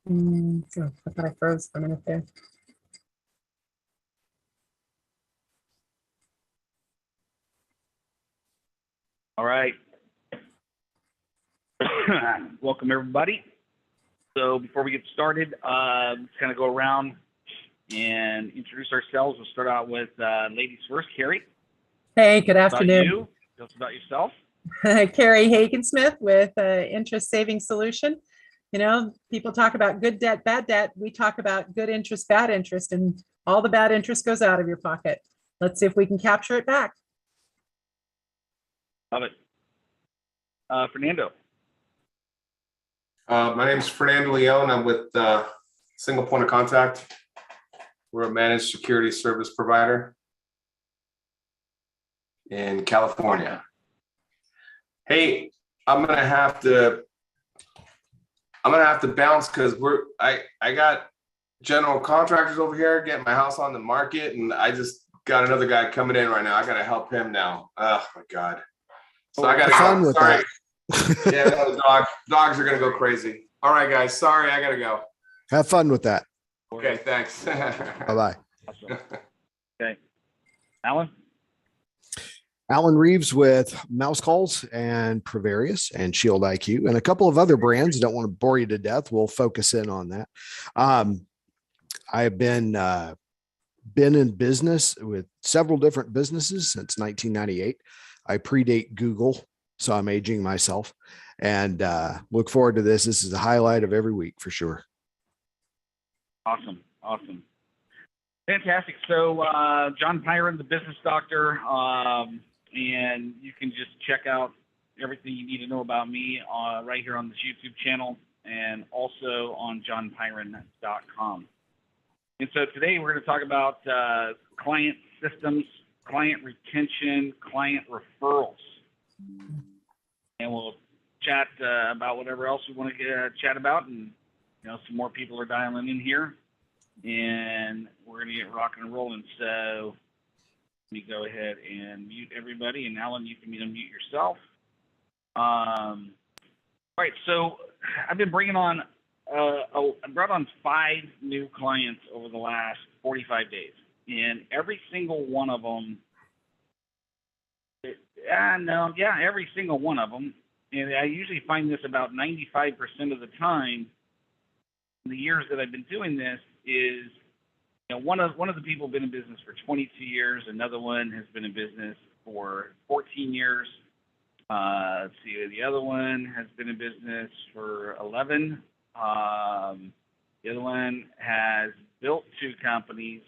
Oh, I thought I froze for a minute there. All right. Welcome, everybody. So before we get started, let's kind of go around and introduce ourselves. We'll start out with ladies first. Carrie. Hey, good About afternoon. you. Tell us about yourself. Carrie Hagen-Smith with Interest Savings Solution. You know, people talk about good debt, bad debt. We talk about good interest, bad interest, and all the bad interest goes out of your pocket. Let's see if we can capture it back. Love it. Fernando. My name is Fernando Leon. I'm with Single Point of Contact. We're a managed security service provider in California. Hey, I'm gonna have to bounce because I got general contractors over here getting my house on the market, and I just got another guy coming in right now. I gotta help him now. Oh my God. So I gotta go. Sorry. Yeah, no, the dogs are gonna go crazy. All right, guys. Sorry, I gotta go. Have fun with that. Okay, thanks. Bye-bye. Awesome. Okay. Alan. Alan Reeves with Mouse Calls and Prevarious and Shield IQ and a couple of other brands. I don't want to bore you to death. We'll focus in on that. I've been in business with several different businesses since 1998. I predate Google, so I'm aging myself, and look forward to this. This is a highlight of every week for sure. Awesome. Awesome. Fantastic. So John Pyron, the business doctor, and you can just check out everything you need to know about me right here on this YouTube channel and also on johnpyron.com. And so today we're going to talk about client systems, client retention, client referrals. And we'll chat about whatever else we want to chat about. And, you know, some more people are dialing in here. And we're going to get rocking and rolling. So let me go ahead and mute everybody. And Alan, you can unmute yourself. All right. So I've been bringing on, I brought on 5 new clients over the last 45 days. And every single one of them, every single one of them. And I usually find this about 95% of the time in the years that I've been doing this is, you know, one of the people been in business for 22 years. Another one has been in business for 14 years. Let's see, the other one has been in business for 11. The other one has built 2 companies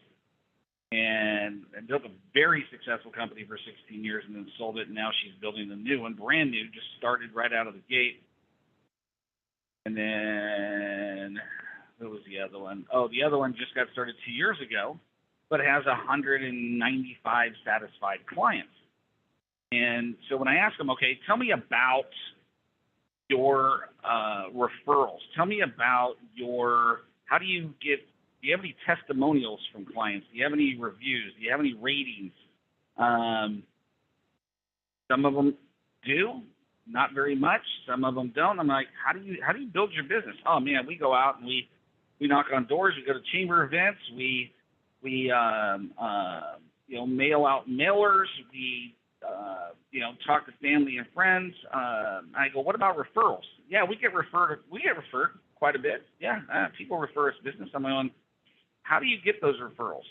and built a very successful company for 16 years and then sold it. And now she's building a new one, brand new, just started right out of the gate. And then who was the other one? Oh, the other one just got started 2 years ago, but has 195 satisfied clients. And so when I ask them, okay, tell me about your referrals. Tell me about how do you have any testimonials from clients? Do you have any reviews? Do you have any ratings? Some of them do, not very much. Some of them don't. I'm like, how do you build your business? Oh man, we go out and we knock on doors. We go to chamber events. We mail out mailers. We talk to family and friends. I go, what about referrals? Yeah, we get referred quite a bit. Yeah, people refer us business. I'm going, how do you get those referrals?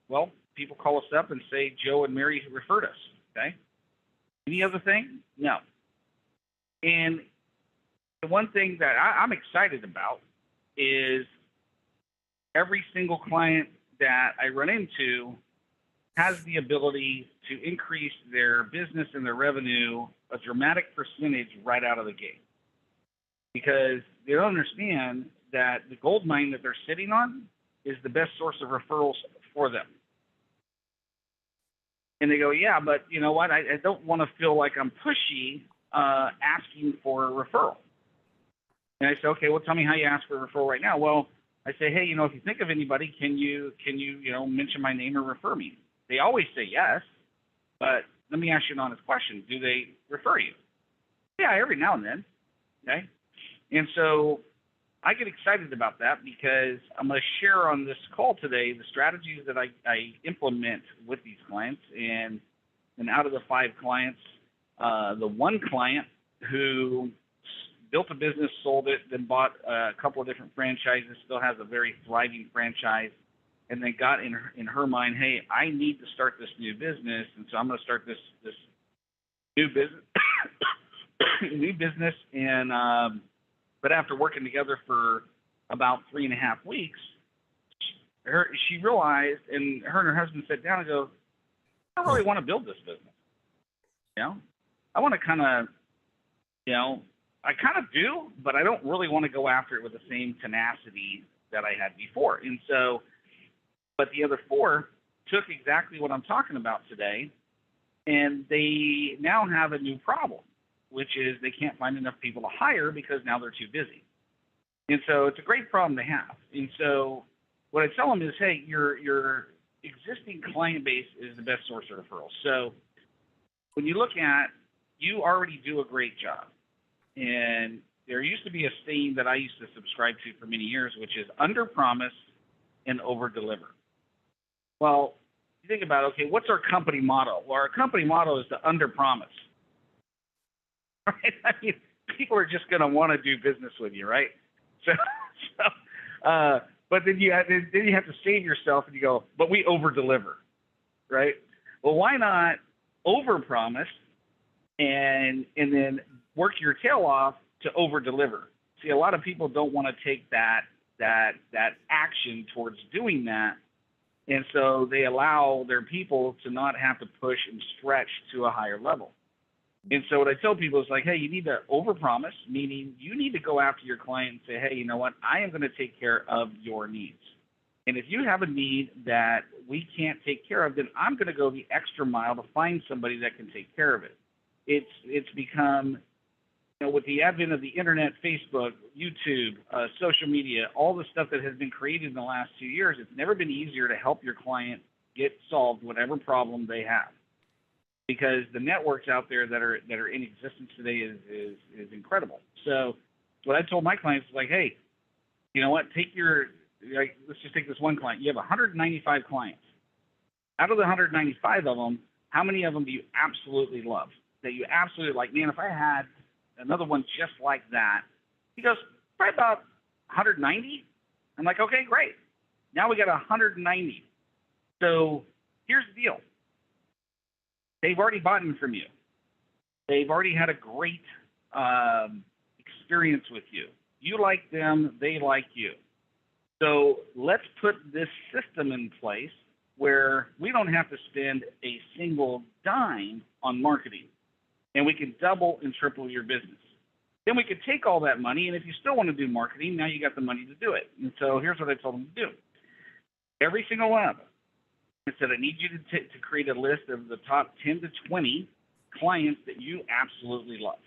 Well, people call us up and say, Joe and Mary referred us. Okay. Any other thing? No. And the one thing that I'm excited about is every single client that I run into has the ability to increase their business and their revenue a dramatic percentage right out of the gate. Because they don't understand that the gold mine that they're sitting on is the best source of referrals for them. And they go, yeah, but you know what? I don't want to feel like I'm pushy asking for a referral. And I say, okay, well, tell me how you ask for a referral right now. Well, I say, hey, if you think of anybody, can you mention my name or refer me? They always say yes, but let me ask you an honest question. Do they refer you? Yeah, every now and then. Okay. And so I get excited about that because I'm going to share on this call today the strategies that I implement with these clients. And out of the 5 clients, the one client who built a business, sold it, then bought a couple of different franchises, still has a very thriving franchise, and then got in her mind, hey, I need to start this new business, and so I'm going to start this new business, new business, and but after working together for about 3.5 weeks, she realized, and her and her husband sat down and go, I don't really want to build this business. You know, I want to kind of, you know, I kind of do, but I don't really want to go after it with the same tenacity that I had before. And so, but the other 4 took exactly what I'm talking about today, and they now have a new problem, which is they can't find enough people to hire because now they're too busy. And so it's a great problem to have. And so what I tell them is, hey, your existing client base is the best source of referrals. So when you look at, you already do a great job. And there used to be a saying that I used to subscribe to for many years, which is under promise and over deliver. Well, you think about, okay, what's our company motto? Well, our company motto is to under promise. Right? I mean, people are just going to want to do business with you, right? But then you have to save yourself and you go, but we over deliver, right? Well, why not over promise and then work your tail off to over deliver? See, a lot of people don't want to take that action towards doing that, and so they allow their people to not have to push and stretch to a higher level. And so what I tell people is like, hey, you need to overpromise, meaning you need to go after your client and say, hey, you know what? I am going to take care of your needs. And if you have a need that we can't take care of, then I'm going to go the extra mile to find somebody that can take care of it. It's become, you know, with the advent of the internet, Facebook, YouTube, social media, all the stuff that has been created in the last 2 years, it's never been easier to help your client get solved whatever problem they have. Because the networks out there that are in existence today is incredible. So what I told my clients is like, hey, you know what? Let's just take this one client. You have 195 clients. Out of the 195 of them, how many of them do you absolutely love? That you absolutely like? Man, if I had another one just like that, he goes, probably about 190. I'm like, okay, great. Now we got 190. So here's the deal. They've already bought in from you. They've already had a great experience with you. You like them, they like you. So let's put this system in place where we don't have to spend a single dime on marketing, and we can double and triple your business. Then we could take all that money, and if you still want to do marketing, now you got the money to do it. And so here's what I told them to do. Every single one of them, I said, I need you to create a list of the top 10 to 20 clients that you absolutely love.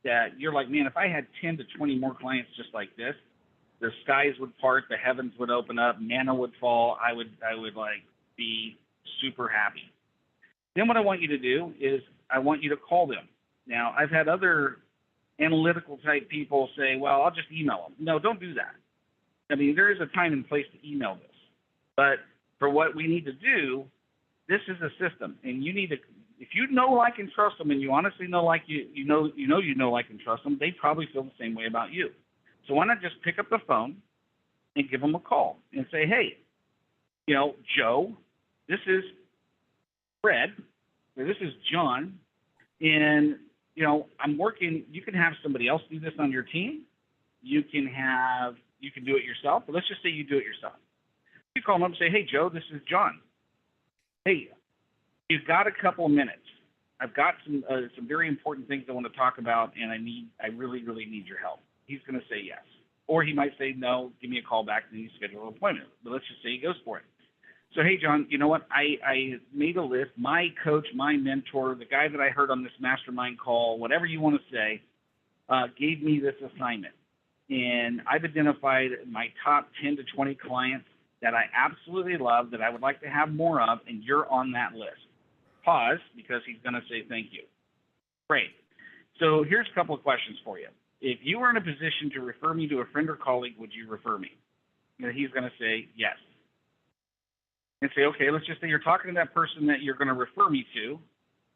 That you're like, man, if I had 10 to 20 more clients just like this, the skies would part, the heavens would open up, manna would fall. I would like be super happy. Then what I want you to do is I want you to call them. Now, I've had other analytical type people say, well, I'll just email them. No, don't do that. I mean, there is a time and place to email this, but for what we need to do, this is a system, and you need to. If you know, like, and trust them, and you honestly know, like, you know, like, and trust them, they probably feel the same way about you. So why not just pick up the phone and give them a call and say, hey, you know, Joe, this is Fred, or this is John, and you know, I'm working. You can have somebody else do this on your team. You can do it yourself. But let's just say you do it yourself. You call them up and say, hey, Joe, this is John. Hey, you've got a couple of minutes. I've got some very important things I want to talk about, and I really, really need your help. He's going to say yes. Or he might say, no, give me a call back, and you schedule an appointment. But let's just say he goes for it. So, hey, John, you know what? I made a list. My coach, my mentor, the guy that I heard on this mastermind call, whatever you want to say, gave me this assignment. And I've identified my top 10 to 20 clients that I absolutely love, that I would like to have more of, and you're on that list. Pause, because he's going to say thank you. Great. So here's a couple of questions for you. if you were in a position to refer me to a friend or colleague, would you refer me? And he's going to say yes. And say, okay, let's just say you're talking to that person that you're going to refer me to.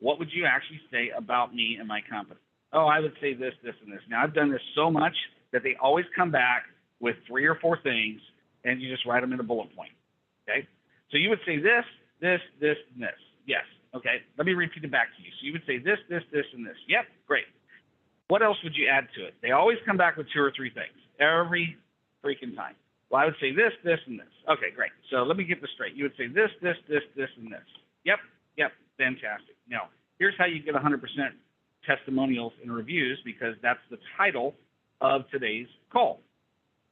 What would you actually say about me and my company? Oh, I would say this, this, and this. Now, I've done this so much that they always come back with 3 or 4 things, and you just write them in a bullet point, okay? So you would say this, this, this, and this. Yes, okay. Let me repeat it back to you. So you would say this, this, this, and this. Yep, great. What else would you add to it? They always come back with 2 or 3 things every freaking time. Well, I would say this, this, and this. Okay, great. So let me get this straight. You would say this, this, this, this, and this. Yep, yep, fantastic. Now, here's how you get 100% testimonials and reviews, because that's the title of today's call,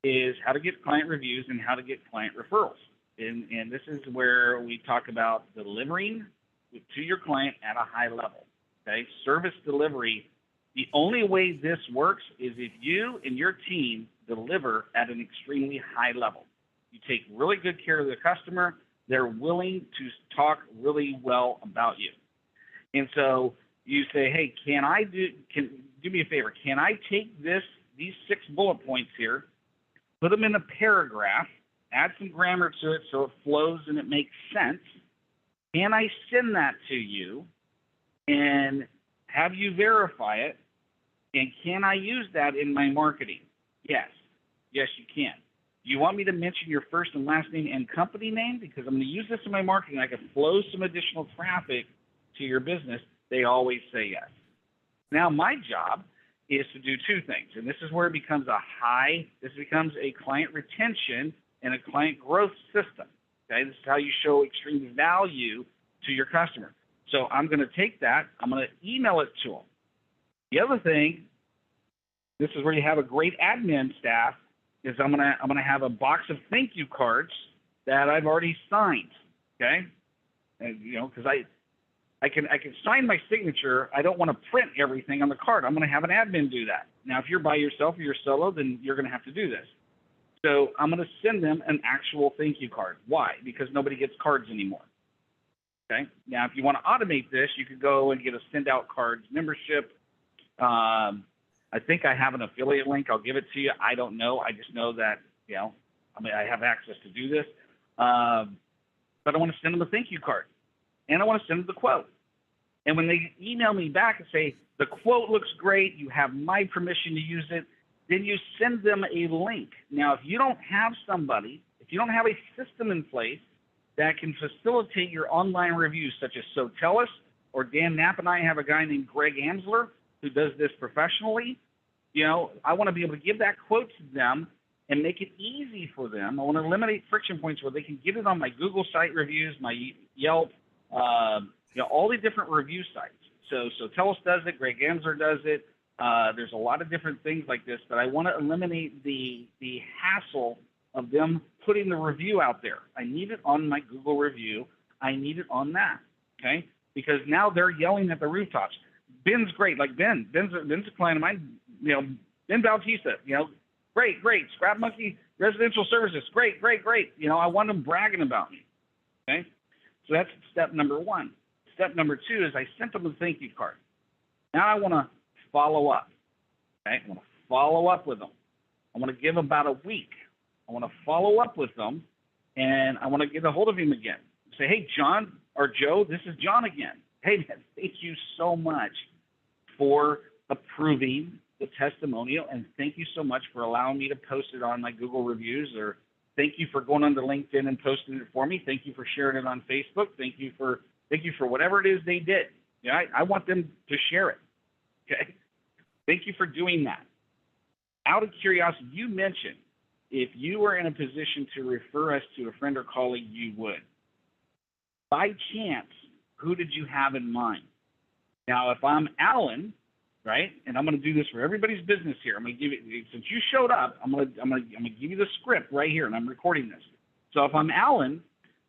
is how to get client reviews and how to get client referrals. And this is where we talk about delivering to your client at a high level, okay? Service delivery. The only way this works is if you and your team deliver at an extremely high level. You take really good care of the customer. They're willing to talk really well about you. And so you say, hey, can do me a favor. Can I take these 6 bullet points here, put them in a paragraph, add some grammar to it so it flows and it makes sense? Can I send that to you and have you verify it? And can I use that in my marketing? Yes. Yes, you can. You want me to mention your first and last name and company name? Because I'm going to use this in my marketing. I can flow some additional traffic to your business. They always say yes. Now, my job is to do 2 things. And this is where it becomes this becomes a client retention and a client growth system. Okay, this is how you show extreme value to your customer. So I'm going to take that, I'm going to email it to them. The other thing, this is where you have a great admin staff, is I'm gonna have a box of thank you cards that I've already signed. Okay, and because I can sign my signature. I don't want to print everything on the card. I'm going to have an admin do that. Now, if you're by yourself or you're solo, then you're going to have to do this. So I'm going to send them an actual thank you card. Why? Because nobody gets cards anymore. Okay. Now, if you want to automate this, you could go and get a send out cards membership. I think I have an affiliate link. I'll give it to you. I don't know. I just know that, I have access to do this. But I want to send them a thank you card. And I want to send them the quote. And when they email me back and say, the quote looks great, you have my permission to use it, then you send them a link. Now, if you don't have if you don't have a system in place that can facilitate your online reviews, such as SoTellus, or Dan Knapp and I have a guy named Greg Amsler who does this professionally, I want to be able to give that quote to them and make it easy for them. I want to eliminate friction points where they can get it on my Google site reviews, my Yelp, all the different review sites. So SoTellus does it, Greg Amsler does it. There's a lot of different things like this, but I want to eliminate the hassle of them putting the review out there. I need it on my Google review. I need it on that, okay? Because now they're yelling at the rooftops. Ben's great, like Ben's a client of mine, Ben Bautista, great. Scrap Monkey Residential Services, great. I want them bragging about me, okay? So that's step number 1. Step number 2 is I sent them a thank you card. Now I want to follow up, okay? I want to follow up with them. I want to give about a week. I want to follow up with them, and I want to get a hold of him again. Say, hey, John or Joe, this is John again. Hey, man, thank you so much for approving the testimonial, and thank you so much for allowing me to post it on my Google reviews, or thank you for going onto LinkedIn and posting it for me. Thank you for sharing it on Facebook. Thank you for whatever it is they did. I want them to share it. Okay. Thank you for doing that. Out of curiosity, you mentioned if you were in a position to refer us to a friend or colleague, you would. By chance, who did you have in mind? Now, if I'm Alan, right, and I'm going to do this for everybody's business here. I'm going to give you, since you showed up, I'm going to give you the script right here, and I'm recording this. So if I'm Alan,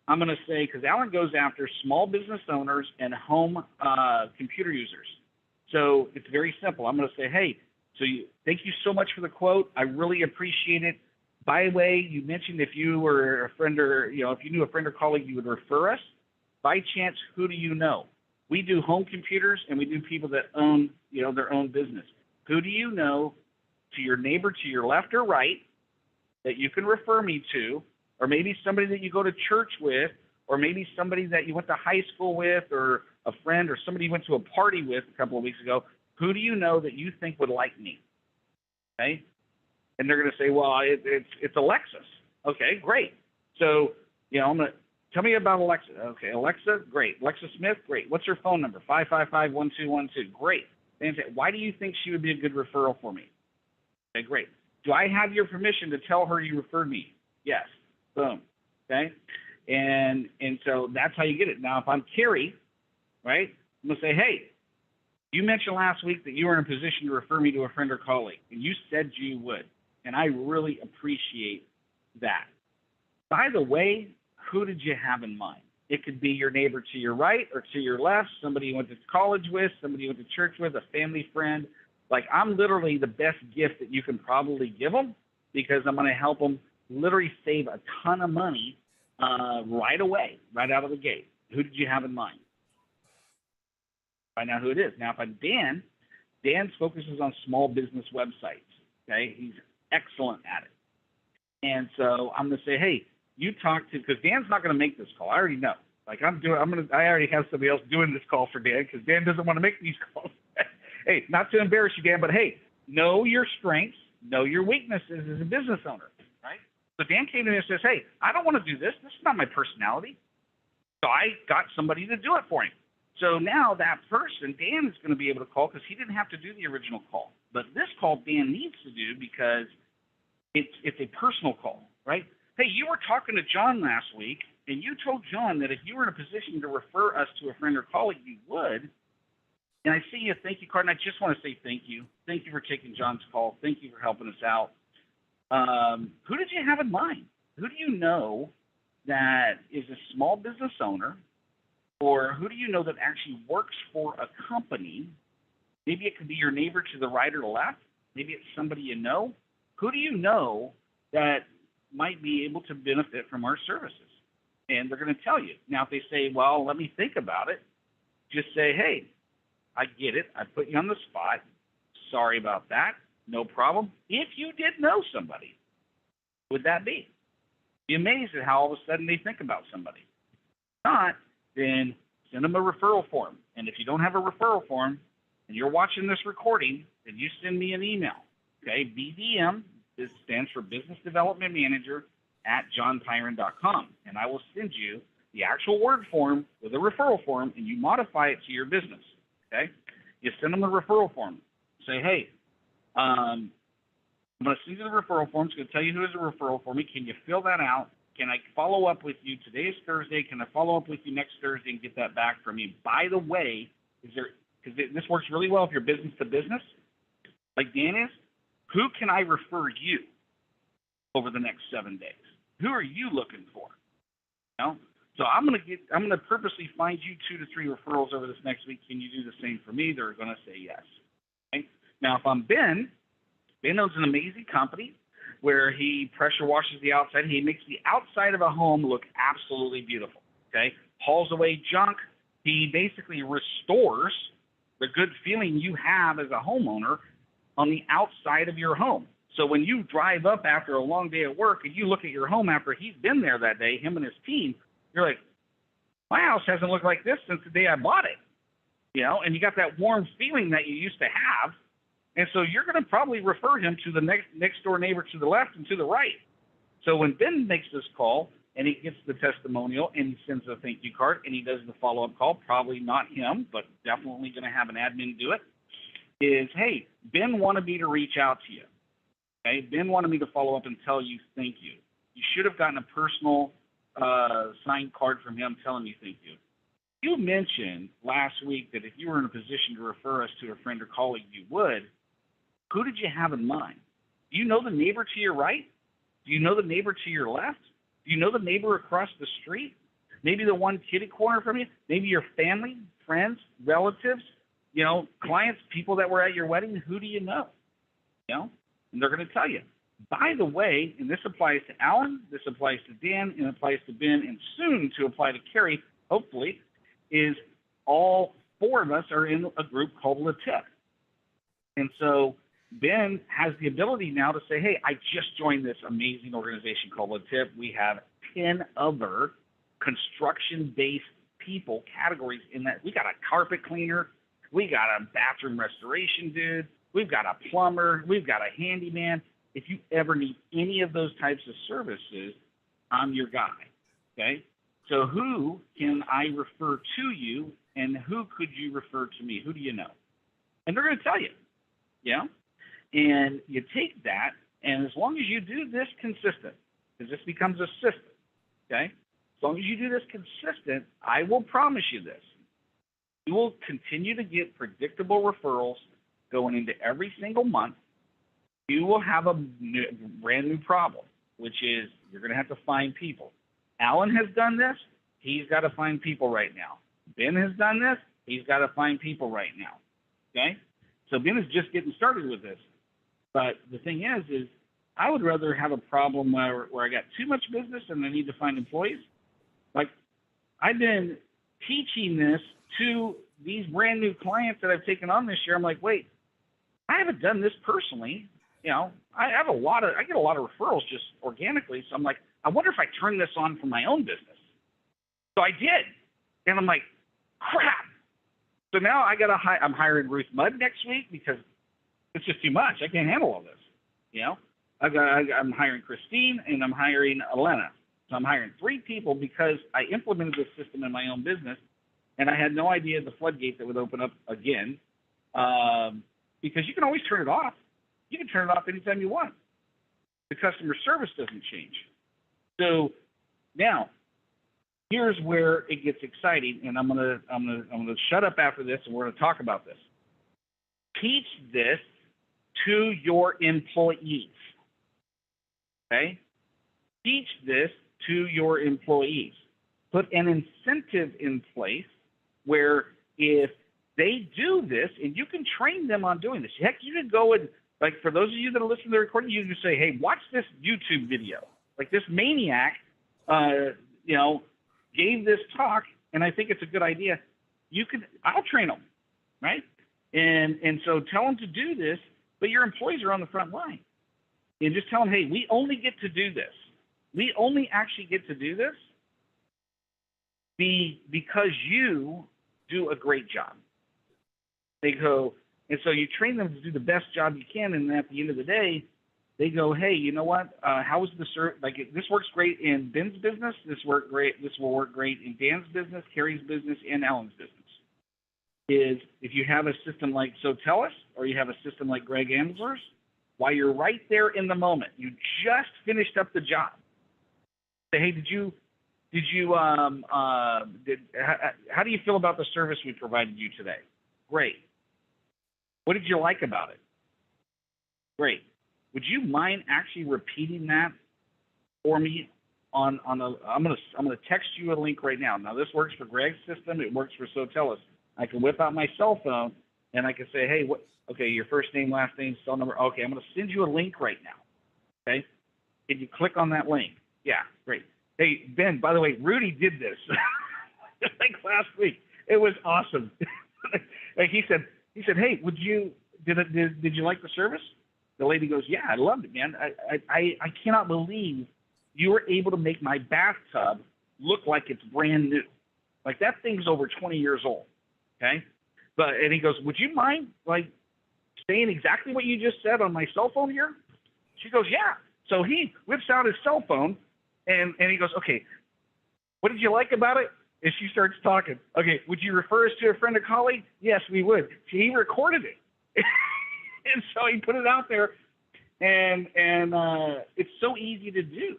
I'm going to say, because Alan goes after small business owners and home computer users. So it's very simple. I'm going to say, hey, thank you so much for the quote. I really appreciate it. By the way, you mentioned if you were a friend or, if you knew a friend or colleague, you would refer us. By chance, who do you know? We do home computers, and we do people that own, their own business. Who do you know to your neighbor to your left or right that you can refer me to, or maybe somebody that you go to church with, or maybe somebody that you went to high school with, or a friend, or somebody you went to a party with a couple of weeks ago. Who do you know that you think would like me? Okay? And they're going to say, well, it's Alexis. Okay, great. So, I'm going to, tell me about Alexa. Okay, Alexa, great. Alexa Smith, great. What's her phone number? 555-1212. Great. And say, why do you think she would be a good referral for me? Okay, great. Do I have your permission to tell her you referred me? Yes. Boom. Okay. And so that's how you get it. Now, if I'm Carrie, right, I'm going to say, hey, you mentioned last week that you were in a position to refer me to a friend or colleague, and you said you would. And I really appreciate that. By the way, who did you have in mind? It could be your neighbor to your right or to your left, somebody you went to college with, somebody you went to church with, a family friend. Like, I'm literally the best gift that you can probably give them, because I'm going to help them literally save a ton of money right away, right out of the gate. Who did you have in mind? Find out who it is. Now, if I'm Dan focuses on small business websites. Okay, he's excellent at it. And so I'm going to say, hey, you talk to, because Dan's not going to make this call. I already know. Like, I already have somebody else doing this call for Dan, because Dan doesn't want to make these calls. Hey, not to embarrass you, Dan, but hey, know your strengths, know your weaknesses as a business owner, right? So Dan came to me and says, hey, I don't want to do this. This is not my personality. So I got somebody to do it for him. So now that person, Dan, is going to be able to call, because he didn't have to do the original call. But this call Dan needs to do, because it's a personal call, right? Hey, you were talking to John last week, and you told John that if you were in a position to refer us to a friend or colleague, you would. And I see you a thank you card, and I just want to say thank you. Thank you for taking John's call. Thank you for helping us out. Who did you have in mind? Who do you know that is a small business owner, or who do you know that actually works for a company? Maybe it could be your neighbor to the right or left. Maybe it's somebody you know. Who do you know that might be able to benefit from our services? And they're going to tell you. Now, if they say, well, let me think about it, just say, hey, I get it. I put you on the spot. Sorry about that. No problem. If you did know somebody, who would that be? Be amazed at how all of a sudden they think about somebody. If not, then send them a referral form. And if you don't have a referral form and you're watching this recording, then you send me an email. Okay, BDM, this stands for Business Development Manager at johnpyron.com. And I will send you the actual Word form with a referral form, and you modify it to your business. Okay, you send them the referral form. Say, hey, I'm going to send you the referral form. It's going to tell you who is a referral for me. Can you fill that out? Can I follow up with you? Today is Thursday. Can I follow up with you next Thursday and get that back from you? By the way, because this works really well if you're business to business, like Dan is, who can I refer you over the next 7 days? Who are you looking for? You know? So I'm going to purposely find you 2 to 3 referrals over this next week. Can you do the same for me? They're going to say yes. Okay? Now, if I'm Ben owns an amazing company where he pressure washes the outside. He makes the outside of a home look absolutely beautiful. Okay, hauls away junk. He basically restores the good feeling you have as a homeowner on the outside of your home. So when you drive up after a long day at work and you look at your home after he's been there that day, him and his team, you're like, my house hasn't looked like this since the day I bought it. You know, and you got that warm feeling that you used to have. And so you're going to probably refer him to the next door neighbor to the left and to the right. So when Ben makes this call and he gets the testimonial and he sends a thank you card and he does the follow-up call, probably not him, but definitely going to have an admin do it, is, hey, Ben wanted me to reach out to you. Okay, Ben wanted me to follow up and tell you thank you. You should have gotten a personal signed card from him telling you thank you. You mentioned last week that if you were in a position to refer us to a friend or colleague, you would. Who did you have in mind? Do you know the neighbor to your right? Do you know the neighbor to your left? Do you know the neighbor across the street? Maybe the one kitty corner from you? Maybe your family, friends, relatives, you know, clients, people that were at your wedding. Who do you know? You know, and they're going to tell you. By the way, and this applies to Alan, this applies to Dan, and it applies to Ben, and soon to apply to Carrie, hopefully, is all 4 of us are in a group called Le Tip. And so Ben has the ability now to say, hey, I just joined this amazing organization called The Tip. We have 10 other construction-based people categories in that. We got a carpet cleaner. We got a bathroom restoration dude. We've got a plumber. We've got a handyman. If you ever need any of those types of services, I'm your guy, okay? So who can I refer to you, and who could you refer to me? Who do you know? And they're going to tell you, you know? And you take that, and as long as you do this consistent, because this becomes a system, okay? As long as you do this consistent, I will promise you this. You will continue to get predictable referrals going into every single month. You will have a brand new problem, which is you're going to have to find people. Alan has done this. He's got to find people right now. Ben has done this. He's got to find people right now, okay? So Ben is just getting started with this. But the thing is I would rather have a problem where I got too much business and I need to find employees. Like, I've been teaching this to these brand new clients that I've taken on this year. I'm like, wait, I haven't done this personally. You know, I get a lot of referrals just organically. So I'm like, I wonder if I turn this on for my own business. So I did. And I'm like, crap. So now I'm hiring Ruth Mudd next week because it's just too much. I can't handle all this. You know, I'm hiring Christine and I'm hiring Elena. So I'm hiring 3 people because I implemented this system in my own business, and I had no idea the floodgate that would open up again, because you can always turn it off. You can turn it off anytime you want. The customer service doesn't change. So now, here's where it gets exciting, and I'm gonna shut up after this, and we're gonna talk about this. Teach this to your employees. Okay? Teach this to your employees. Put an incentive in place where if they do this, and you can train them on doing this. Heck, you could go and, like, for those of you that are listening to the recording, you can say, hey, watch this YouTube video. Like, this maniac, you know, gave this talk, and I think it's a good idea. I'll train them, right? And so tell them to do this, but your employees are on the front line. And just tell them, hey, we only get to do this. We only actually get to do this because you do a great job. They go, and so you train them to do the best job you can, and at the end of the day, they go, hey, you know what? How is the service? Like, this works great in Ben's business. This will work great in Dan's business, Carrie's business, and Alan's business. Is if you have a system like SoTellus, or you have a system like Greg Ansler's, while you're right there in the moment, you just finished up the job. Say, hey, how do you feel about the service we provided you today? Great. What did you like about it? Great. Would you mind actually repeating that for me I'm gonna text you a link right now. Now, this works for Greg's system. It works for SoTellus. I can whip out my cell phone and I can say, hey, okay, your first name, last name, cell number. Okay, I'm going to send you a link right now. Okay? Can you click on that link? Yeah, great. Hey, Ben, by the way, Rudy did this like last week. It was awesome. Like he said, hey, did you like the service? The lady goes, yeah, I loved it, man. I cannot believe you were able to make my bathtub look like it's brand new. Like, that thing's over 20 years old. Okay? And he goes, would you mind, like, saying exactly what you just said on my cell phone here? She goes, yeah. So he whips out his cell phone, and he goes, okay, what did you like about it? And she starts talking. Okay, would you refer us to a friend or colleague? Yes, we would. He recorded it. And so he put it out there, and it's so easy to do.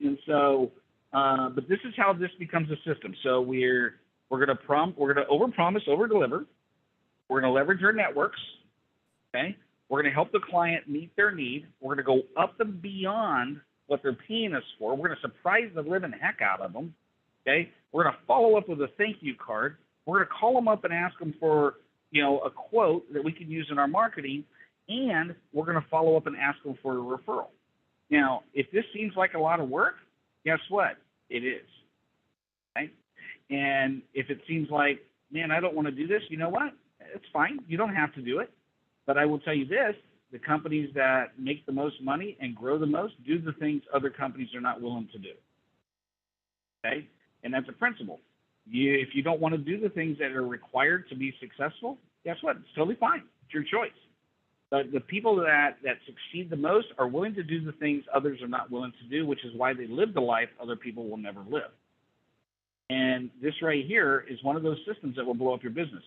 And so, but this is how this becomes a system. So we're going to overpromise, overdeliver. We're going to leverage our networks. Okay. We're going to help the client meet their need. We're going to go up and beyond what they're paying us for. We're going to surprise the living heck out of them. Okay. We're going to follow up with a thank you card. We're going to call them up and ask them for, a quote that we can use in our marketing. And we're going to follow up and ask them for a referral. Now, if this seems like a lot of work, guess what? It is. Okay? And if it seems like, man, I don't want to do this, you know what? It's fine. You don't have to do it. But I will tell you this, the companies that make the most money and grow the most do the things other companies are not willing to do. Okay? And that's a principle. If you don't want to do the things that are required to be successful, guess what? It's totally fine. It's your choice. But the people that succeed the most are willing to do the things others are not willing to do, which is why they live the life other people will never live. And this right here is one of those systems that will blow up your business.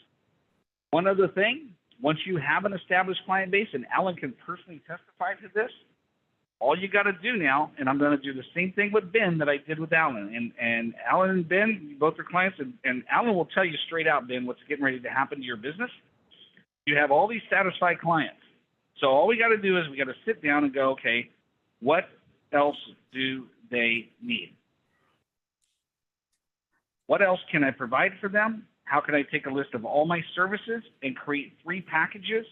One other thing, once you have an established client base, and Alan can personally testify to this, all you got to do now, and I'm going to do the same thing with Ben that I did with Alan. And Alan and Ben, both are clients, and Alan will tell you straight out, Ben, what's getting ready to happen to your business. You have all these satisfied clients. So all we got to do is we got to sit down and go, okay, what else do they need? What else can I provide for them? How can I take a list of all my services and create 3 packages?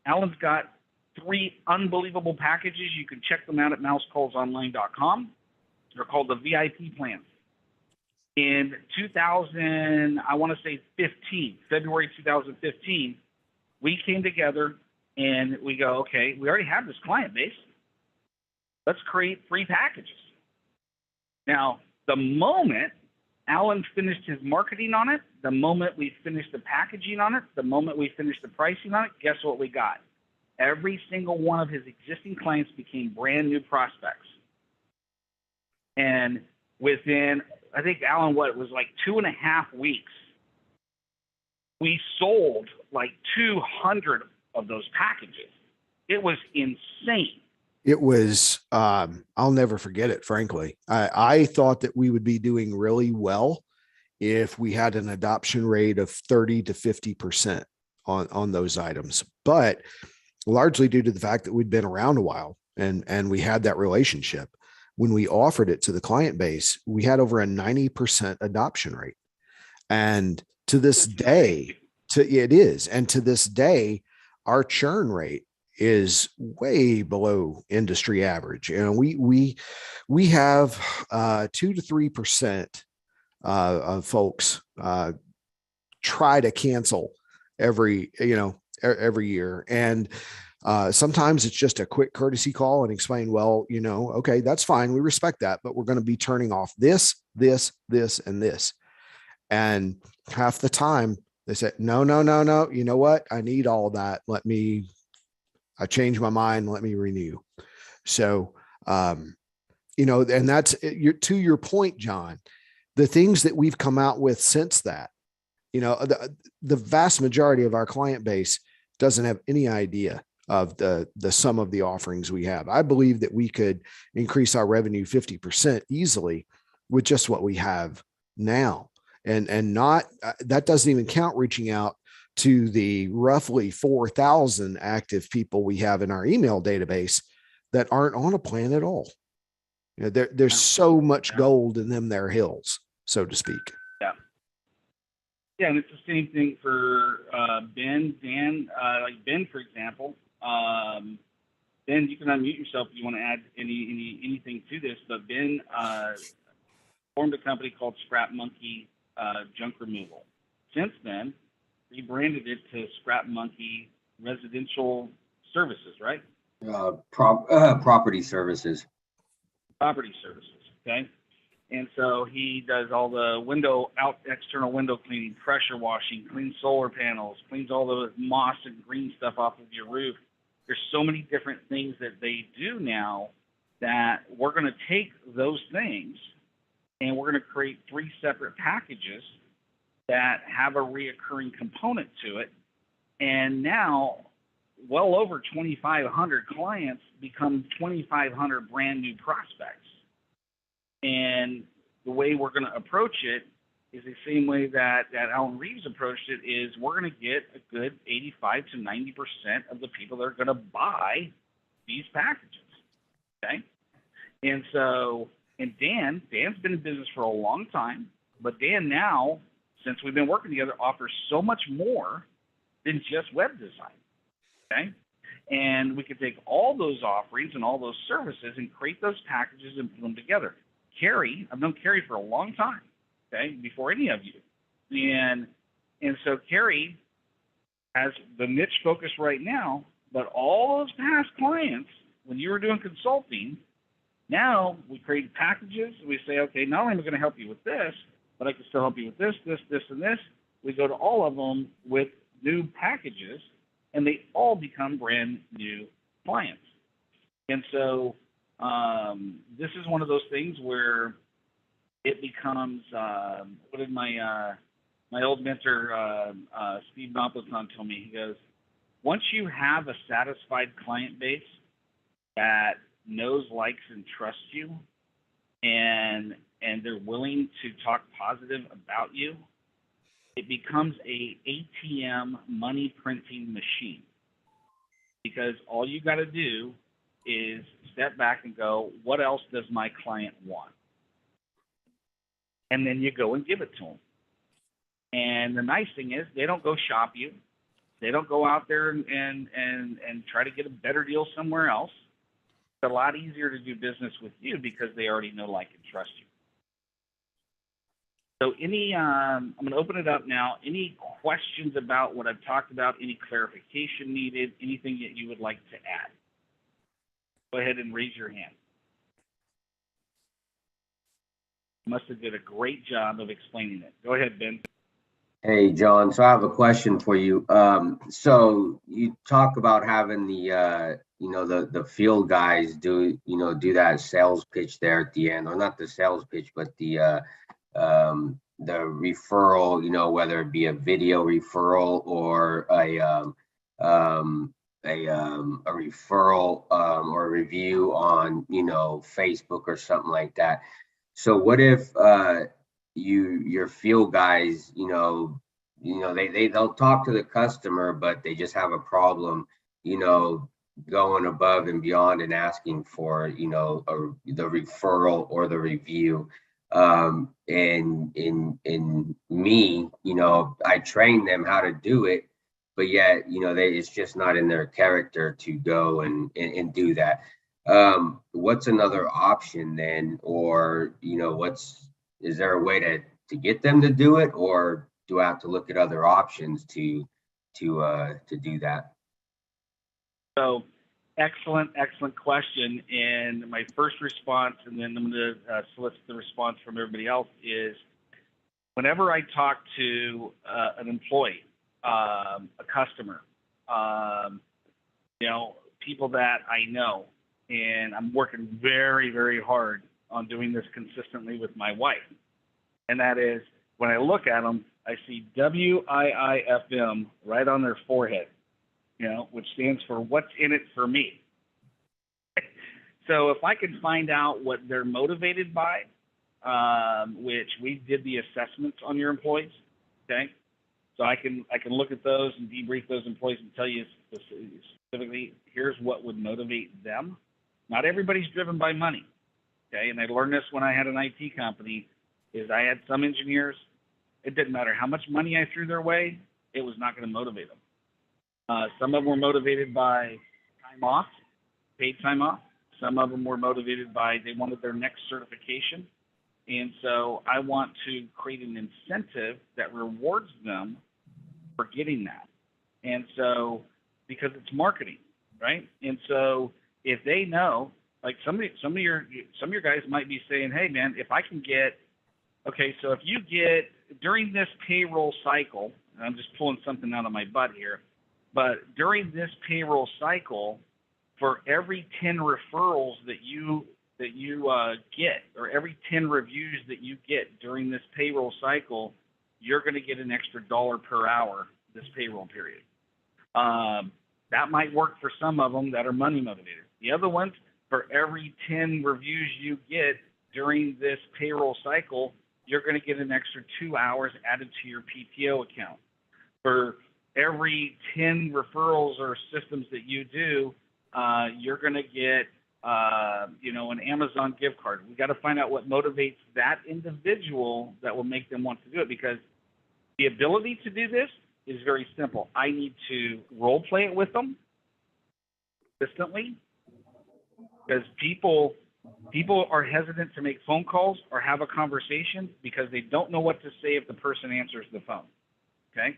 Alan's got 3 unbelievable packages. You can check them out at mousecallsonline.com. They're called the VIP plans. In 2015, February 2015, we came together and we go, okay, we already have this client base. Let's create 3 packages. Now, the moment Alan finished his marketing on it, the moment we finished the packaging on it, the moment we finished the pricing on it, guess what we got? Every single one of his existing clients became brand new prospects. And within, I think, Alan, what, it was like 2.5 weeks, we sold like 200 of those packages. It was insane. It was, I'll never forget it, frankly. I thought that we would be doing really well if we had an adoption rate of 30 to 50% on those items, but largely due to the fact that we'd been around a while and we had that relationship. When we offered it to the client base, we had over a 90% adoption rate. And to this day, it is. And to this day, our churn rate is way below industry average. You know, we have 2 to 3% of folks try to cancel every year. And sometimes it's just a quick courtesy call and explain, well, okay, that's fine. We respect that, but we're going to be turning off this, and this. And half the time they say, no. You know what? I need all that. I changed my mind. Let me renew. So, and that's to your point, John, the things that we've come out with since that, the vast majority of our client base doesn't have any idea of the sum of the offerings we have. I believe that we could increase our revenue 50% easily with just what we have now. And not, that doesn't even count reaching out to the roughly 4,000 active people we have in our email database that aren't on a plan at all. There's so much gold in them, their hills, so to speak. Yeah, and it's the same thing for Ben, Dan, like Ben, for example. Ben, you can unmute yourself if you want to add anything to this, but Ben formed a company called Scrap Monkey Junk Removal. Since then, rebranded it to Scrap Monkey Residential Services, right? Property services. Property services, okay? And so he does all the external window cleaning, pressure washing, cleans solar panels, cleans all the moss and green stuff off of your roof. There's so many different things that they do now that we're going to take those things and we're going to create 3 separate packages that have a reoccurring component to it. And now well over 2,500 clients become 2,500 brand new prospects. And the way we're going to approach it is the same way that Alan Reeves approached it, is we're going to get a good 85 to 90% of the people that are going to buy these packages. Okay. And so, and Dan's been in business for a long time, but Dan now, since we've been working together, offers so much more than just web design. Okay. And we could take all those offerings and all those services and create those packages and put them together. Carrie, I've known Carrie for a long time, okay, before any of you. And so Carrie has the niche focus right now But all those past clients, when you were doing consulting, now we create packages. We say, okay, not only am I going to help you with this, but I can still help you with this, this, this, and this. We go to all of them with new packages, and they all become brand new clients. And so this is one of those things where it becomes, what did my old mentor, Steve Noppleton, told me? He goes, once you have a satisfied client base that knows, likes, and trusts you, and they're willing to talk positive about you, it becomes a ATM money printing machine. Because all you got to do is step back and go, what else does my client want? And then you go and give it to them. And the nice thing is they don't go shop you. They don't go out there and try to get a better deal somewhere else. It's a lot easier to do business with you because they already know, like, and trust you. So I'm going to open it up now. Any questions about what I've talked about? Any clarification needed? Anything that you would like to add? Go ahead and raise your hand. You must have did a great job of explaining it. Go ahead, Ben. Hey, John. So I have a question for you. So you talk about having the the field guys do that sales pitch there at the end, or not the sales pitch, but the referral, whether it be a video referral or a referral or a review on Facebook or something like that. So what if your field guys, they'll talk to the customer, but they just have a problem, going above and beyond and asking for, the referral or the review. And me, I train them how to do it, but yet, it's just not in their character to go and do that. What's another option then? Or, is there a way to get them to do it, or do I have to look at other options to do that? So excellent question. And my first response, and then I'm going to solicit the response from everybody else, is whenever I talk to an employee, a customer, people that I know, and I'm working very, very hard on doing this consistently with my wife. And that is, when I look at them, I see WIIFM right on their forehead, which stands for what's in it for me. So if I can find out what they're motivated by, which we did the assessments on your employees, okay? So I can look at those and debrief those employees and tell you specifically, here's what would motivate them. Not everybody's driven by money, okay? And I learned this when I had an IT company, is I had some engineers, it didn't matter how much money I threw their way, it was not going to motivate them. Some of them were motivated by time off, paid time off. Some of them were motivated by they wanted their next certification. And so I want to create an incentive that rewards them for getting that. And so, because it's marketing, right? And so if they know, like some of your guys might be saying, hey man, if I can get, okay, so if you get during this payroll cycle, and I'm just pulling something out of my butt here, but during this payroll cycle, for every 10 referrals that you get, or every 10 reviews that you get during this payroll cycle, you're going to get an extra $1 per hour this payroll period. That might work for some of them that are money motivated. The other ones, for every 10 reviews you get during this payroll cycle, you're going to get an extra 2 hours added to your PTO account. For every 10 referrals or systems that you do, you're going to get, an Amazon gift card. We got to find out what motivates that individual that will make them want to do it, because the ability to do this is very simple. I need to role play it with them consistently, because people are hesitant to make phone calls or have a conversation because they don't know what to say if the person answers the phone. Okay.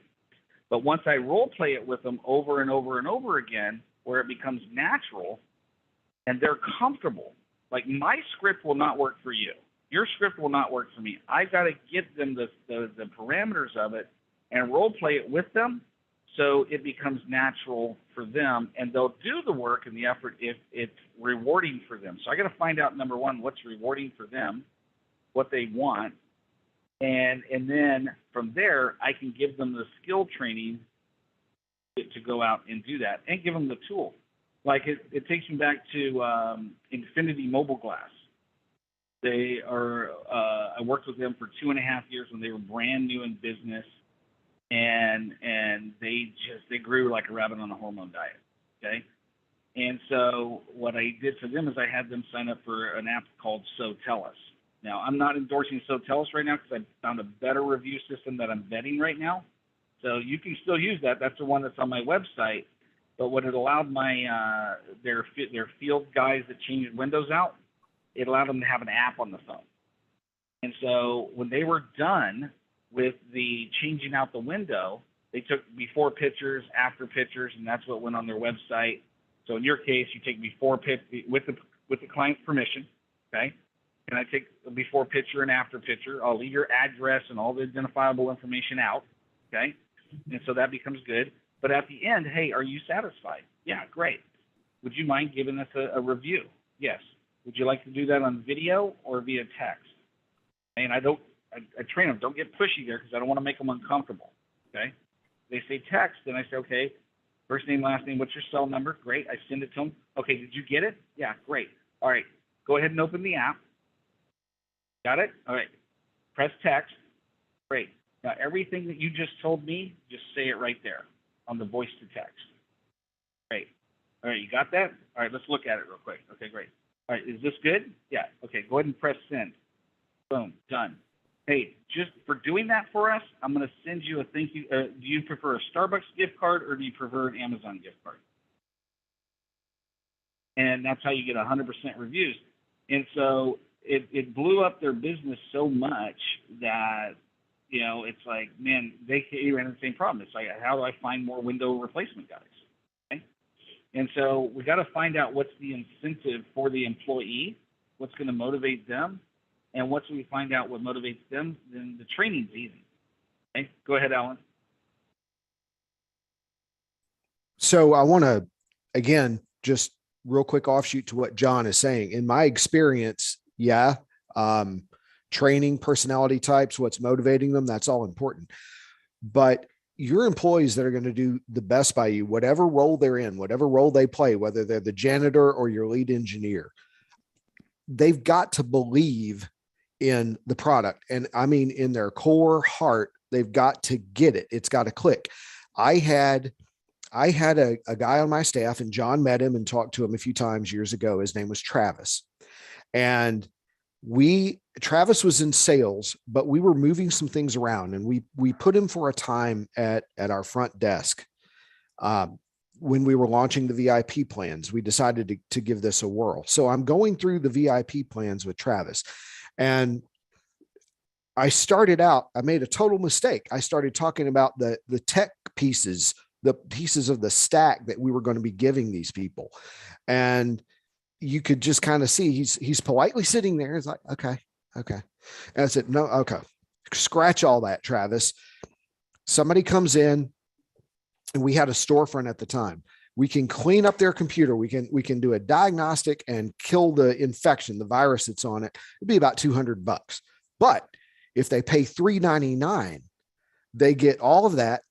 But once I role play it with them over and over and over again, where it becomes natural and they're comfortable. Like my script will not work for you. Your script will not work for me. I got to give them the parameters of it and role play it with them so it becomes natural for them, and they'll do the work and the effort if it's rewarding for them. So I got to find out, number one, what's rewarding for them, what they want, and then from there I can give them the skill training to go out and do that, and give them the tool. Like it takes me back to Infinity Mobile Glass. They are, I worked with them for 2.5 years when they were brand new in business, and they grew like a rabbit on a hormone diet. Okay. And so what I did for them is I had them sign up for an app called So Tell Us. Now, I'm not endorsing So Tell Us right now because I found a better review system that I'm vetting right now. So you can still use that. That's the one that's on my website. But what it allowed my their field guys that changed windows out, it allowed them to have an app on the phone. And so when they were done with the changing out the window, they took before pictures, after pictures, and that's what went on their website. So in your case, you take before with the client's permission, okay? And I take a before picture and after picture. I'll leave your address and all the identifiable information out, okay? And so that becomes good. But at the end, hey, are you satisfied? Yeah, great. Would you mind giving us a review? Yes. Would you like to do that on video or via text? And I train them, don't get pushy there because I don't want to make them uncomfortable, okay? They say text, and I say, okay, first name, last name, what's your cell number? Great, I send it to them. Okay, did you get it? Yeah, great. All right, go ahead and open the app. Got it? All right, press text. Great. Now, everything that you just told me, just say it right there on the voice to text. Great. All right, you got that? All right, let's look at it real quick. Okay, great. All right, is this good? Yeah, okay, go ahead and press send. Boom, done. Hey, just for doing that for us, I'm going to send you a thank you. Do you prefer a Starbucks gift card or do you prefer an Amazon gift card? And that's how you get 100% reviews. And so it blew up their business so much that, you know, it's like, man, they ran the same problem. It's like, how do I find more window replacement guys? Okay? And so we got to find out what's the incentive for the employee, what's going to motivate them. And once we find out what motivates them, then the training's easy. Okay, go ahead, Alan. So I want to, again, just real quick offshoot to what John is saying. In my experience, training personality types, what's motivating them, that's all important. But your employees that are going to do the best by you, whatever role they're in, whatever role they play, whether they're the janitor or your lead engineer, they've got to believe in the product. And I mean, in their core heart, they've got to get it. It's got to click. I had a guy on my staff, and John met him and talked to him a few times years ago. His name was Travis. And Travis was in sales, but we were moving some things around, and we put him for a time at our front desk. When we were launching the VIP plans, we decided to give this a whirl. So I'm going through the VIP plans with Travis, and I made a total mistake. I started talking about the tech pieces, the pieces of the stack that we were going to be giving these people. And you could just kind of see he's politely sitting there. He's like, okay. And I said, no, okay, scratch all that, Travis. Somebody comes in, and we had a storefront at the time. We can clean up their computer. We can do a diagnostic and kill the infection, the virus that's on it. It'd be about $200. But if they pay $399, they get all of that.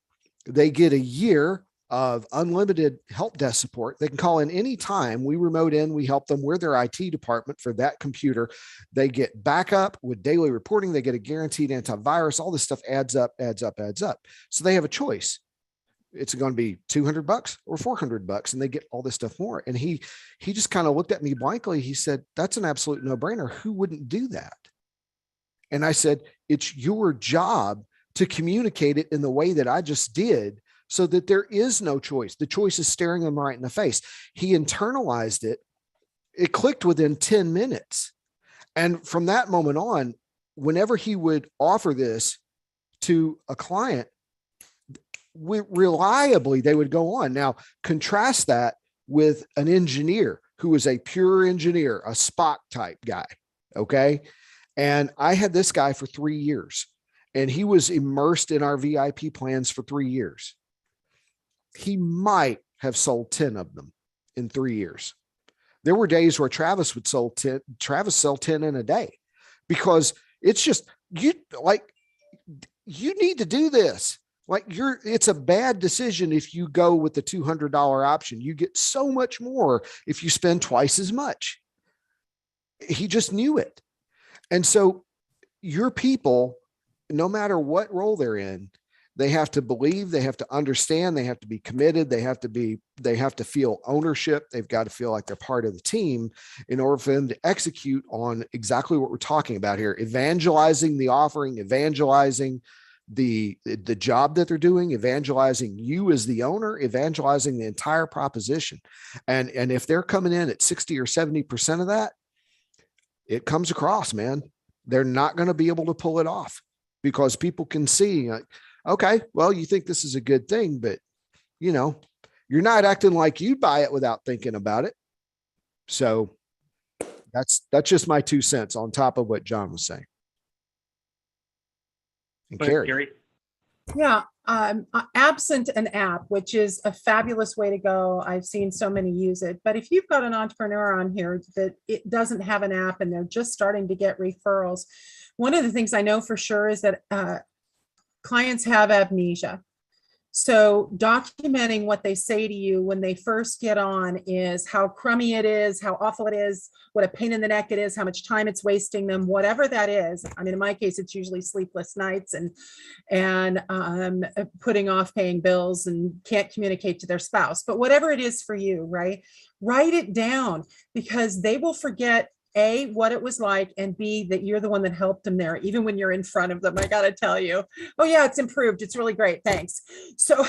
They get a year of unlimited help desk support. They can call in any time. We remote in, we help them. We're their IT department for that computer. They get backup with daily reporting. They get a guaranteed antivirus. All this stuff adds up. So they have a choice. It's going to be $200 or $400, and they get all this stuff more. And he just kind of looked at me blankly. He said, that's an absolute no-brainer. Who wouldn't do that? And I said, it's your job to communicate it in the way that I just did, so that there is no choice. The choice is staring them right in the face. He internalized it. It clicked within 10 minutes. And from that moment on, whenever he would offer this to a client, reliably, they would go on. Now, contrast that with an engineer who was a pure engineer, a Spock type guy. Okay. And I had this guy for 3 years, and he was immersed in our VIP plans for 3 years. He might have sold 10 of them in 3 years. There were days where Travis sell 10 in a day, because it's just, you need to do this. It's a bad decision if you go with the $200 option. You get so much more if you spend twice as much. He just knew it. And so your people, no matter what role they're in, they have to believe, they have to understand, they have to be committed, they have to feel ownership. They've got to feel like they're part of the team in order for them to execute on exactly what we're talking about here: evangelizing the offering, evangelizing the job that they're doing, evangelizing you as the owner, evangelizing the entire proposition. And if they're coming in at 60 or 70% of that, it comes across, man. They're not going to be able to pull it off, because people can see, okay, well, you think this is a good thing, but you're not acting like you'd buy it without thinking about it. So that's just my 2 cents on top of what John was saying. And Carrie. Yeah. Absent an app, which is a fabulous way to go. I've seen so many use it. But if you've got an entrepreneur on here that it doesn't have an app and they're just starting to get referrals, one of the things I know for sure is that clients have amnesia. So documenting what they say to you when they first get on is how crummy it is, how awful it is, what a pain in the neck it is, how much time it's wasting them, whatever that is. I mean, in my case, it's usually sleepless nights and putting off paying bills and can't communicate to their spouse. But whatever it is for you, right? Write it down, because they will forget A, what it was like, and B, that you're the one that helped them there, even when you're in front of them. I got to tell you, oh yeah, it's improved. It's really great. Thanks. So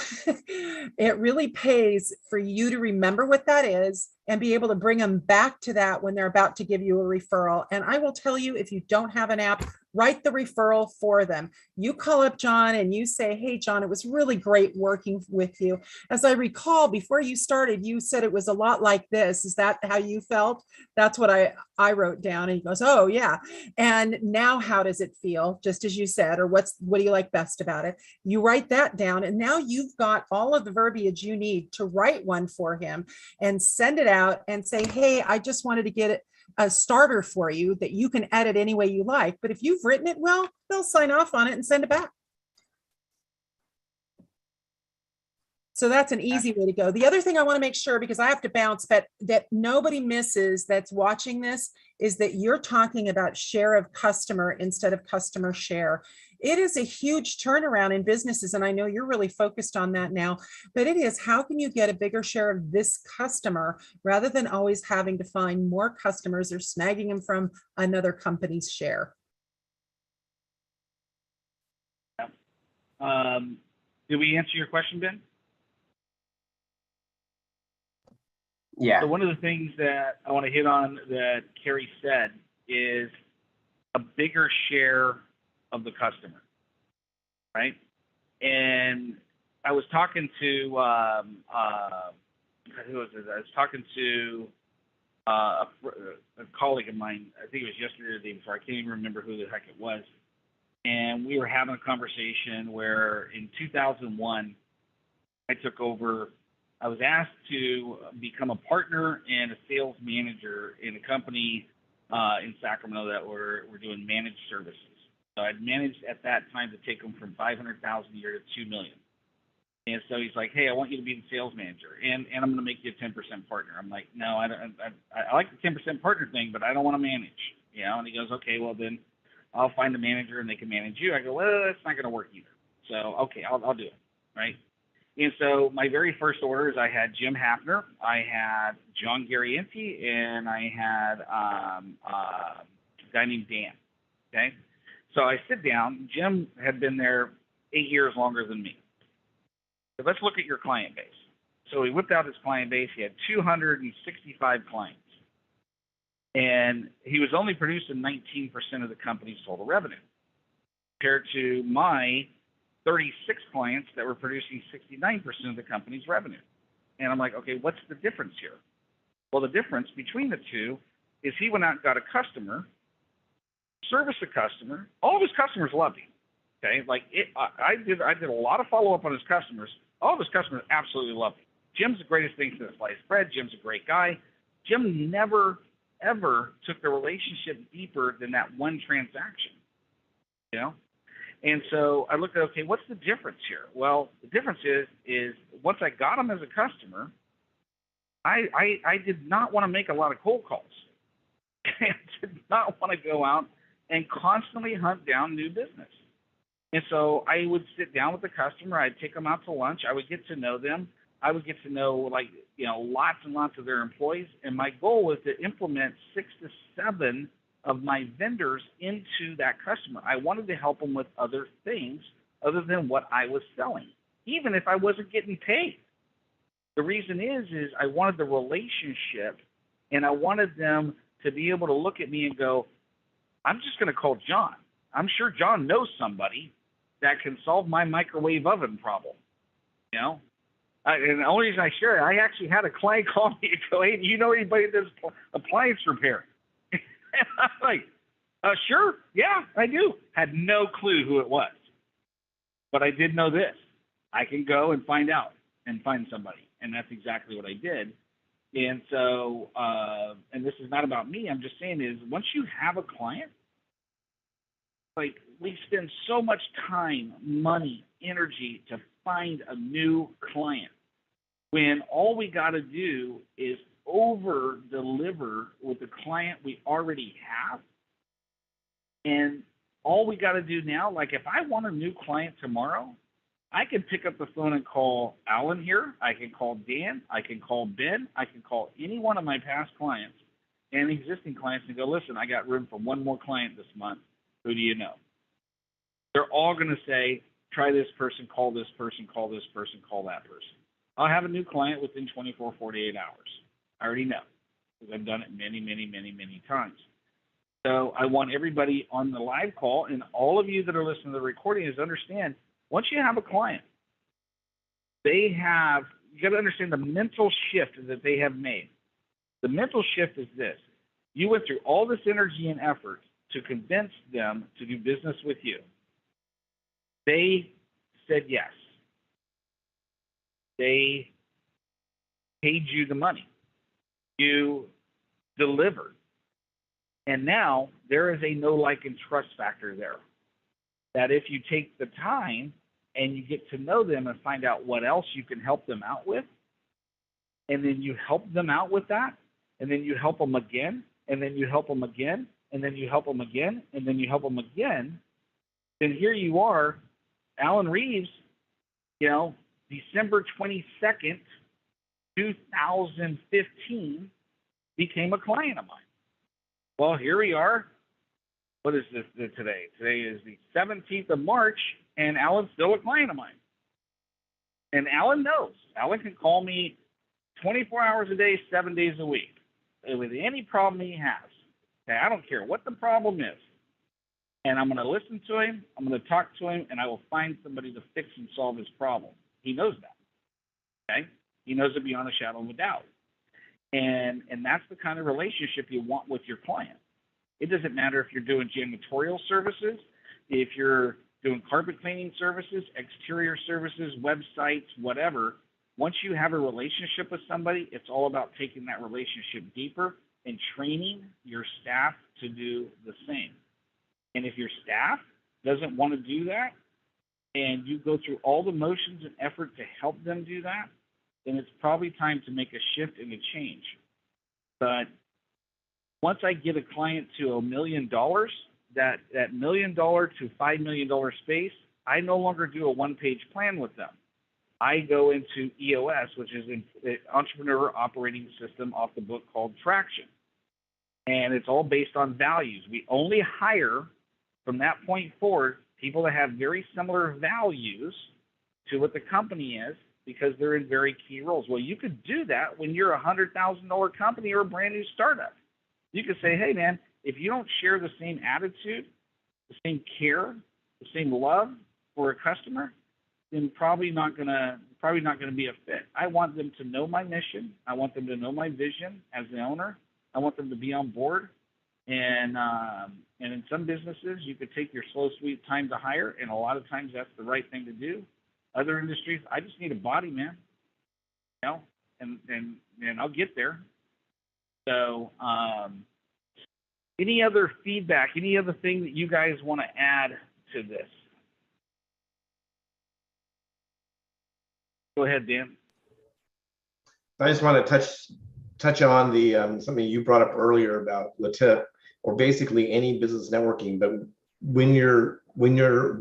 it really pays for you to remember what that is and be able to bring them back to that when they're about to give you a referral. And I will tell you, if you don't have an app, write the referral for them. You call up John and you say, hey, John, it was really great working with you. As I recall, before you started, you said it was a lot like this. Is that how you felt? That's what I wrote down. And he goes, oh yeah. And now how does it feel? Just as you said, or what do you like best about it? You write that down, and now you've got all of the verbiage you need to write one for him and send it out and say, hey, I just wanted to get a starter for you that you can edit any way you like. But if you've written it well, they'll sign off on it and send it back. So that's an easy way to go. The other thing I want to make sure, because I have to bounce, but that nobody misses that's watching this, is that you're talking about share of customer instead of customer share. It is a huge turnaround in businesses, and I know you're really focused on that now, but it is, how can you get a bigger share of this customer rather than always having to find more customers or snagging them from another company's share? Did we answer your question, Ben? Yeah. So one of the things that I want to hit on that Carrie said is a bigger share of the customer, right? And I was talking to who was it? I was talking to a colleague of mine. I think it was yesterday or the day before. I can't even remember who the heck it was. And we were having a conversation where in 2001, I took over. I was asked to become a partner and a sales manager in a company in Sacramento that were doing managed services. So I'd managed at that time to take them from 500,000 a year to 2 million. And so he's like, hey, I want you to be the sales manager, and I'm going to make you a 10% partner. I'm like, no, I like the 10% partner thing, but I don't want to manage, And he goes, okay, well then I'll find a manager and they can manage you. I go, well, that's not going to work either. So okay, I'll do it, right? And so my very first orders, I had Jim Hafner, I had John Garrienti, and I had a guy named Dan. Okay. So I sit down. Jim had been there 8 years longer than me. So let's look at your client base. So he whipped out his client base. He had 265 clients. And he was only producing 19% of the company's total revenue, compared to my 36 clients that were producing 69% of the company's revenue. And I'm like, okay, what's the difference here? Well, the difference between the two is he went out and got a customer, serviced a customer. All of his customers loved him. Okay, like I did a lot of follow up on his customers. All of his customers absolutely loved him. Jim's the greatest thing since sliced bread. Jim's a great guy. Jim never ever took the relationship deeper than that one transaction. You know, and so I looked at, okay, what's the difference here? Well, the difference is once I got him as a customer, I did not want to make a lot of cold calls. I did not want to go out and constantly hunt down new business. And so I would sit down with the customer. I'd take them out to lunch. I would get to know them. I would get to know, like, you know, lots and lots of their employees. And my goal was to implement 6 to 7 of my vendors into that customer. I wanted to help them with other things other than what I was selling, even if I wasn't getting paid. The reason is I wanted the relationship, and I wanted them to be able to look at me and go, I'm just going to call John. I'm sure John knows somebody that can solve my microwave oven problem. You know? And the only reason I share it, I actually had a client call me and go, hey, do you know anybody that does appliance repair? And I'm like, sure, yeah, I do. Had no clue who it was. But I did know this. I can go and find out and find somebody. And that's exactly what I did. And so, and this is not about me, I'm just saying is once you have a client, like we spend so much time, money, energy to find a new client when all we got to do is over deliver with the client we already have. And all we got to do now, like if I want a new client tomorrow, I can pick up the phone and call Alan here. I can call Dan. I can call Ben. I can call any one of my past clients and existing clients and go, listen, I got room for one more client this month. Who do you know? They're all going to say, try this person, call this person, call this person, call that person. I'll have a new client within 24, 48 hours. I already know because I've done it many, many, many, many times. So I want everybody on the live call and all of you that are listening to the recording is understand, once you have a client, you got to understand the mental shift that they have made. The mental shift is this. You went through all this energy and effort to convince them to do business with you. They said yes. They paid you the money. You delivered. And now there is a know, like, and trust factor there. That if you take the time and you get to know them and find out what else you can help them out with, and then you help them out with that, and then you help them again, and then you help them again, and then you help them again, and then you help them again, then here you are, Alan Reeves, December 22nd, 2015, became a client of mine. Well, here we are. What is this today? Today is the 17th of March, and Alan's still a client of mine. And Alan knows. Alan can call me 24 hours a day, 7 days a week, with any problem he has. Okay, I don't care what the problem is. And I'm going to listen to him, I'm going to talk to him, and I will find somebody to fix and solve his problem. He knows that. Okay? He knows it beyond a shadow of a doubt. And that's the kind of relationship you want with your client. It doesn't matter if you're doing janitorial services, if you're doing carpet cleaning services, exterior services, websites, whatever. Once you have a relationship with somebody, it's all about taking that relationship deeper and training your staff to do the same. And if your staff doesn't want to do that, and you go through all the motions and effort to help them do that, then it's probably time to make a shift and a change. But once I get a client to $1 million, that $1 million to $5 million space, I no longer do a one-page plan with them. I go into EOS, which is an entrepreneur operating system off the book called Traction. And it's all based on values. We only hire from that point forward people that have very similar values to what the company is because they're in very key roles. Well, you could do that when you're a $100,000 company or a brand new startup. You could say, hey, man, if you don't share the same attitude, the same care, the same love for a customer, then probably not gonna be a fit. I want them to know my mission. I want them to know my vision as the owner. I want them to be on board. And in some businesses, you could take your slow, sweet time to hire, and a lot of times that's the right thing to do. Other industries, I just need a body, man. You know, and I'll get there. So, any other feedback? Any other thing that you guys want to add to this? Go ahead, Dan. I just want to touch on the something you brought up earlier about the tip, or basically any business networking. But when you're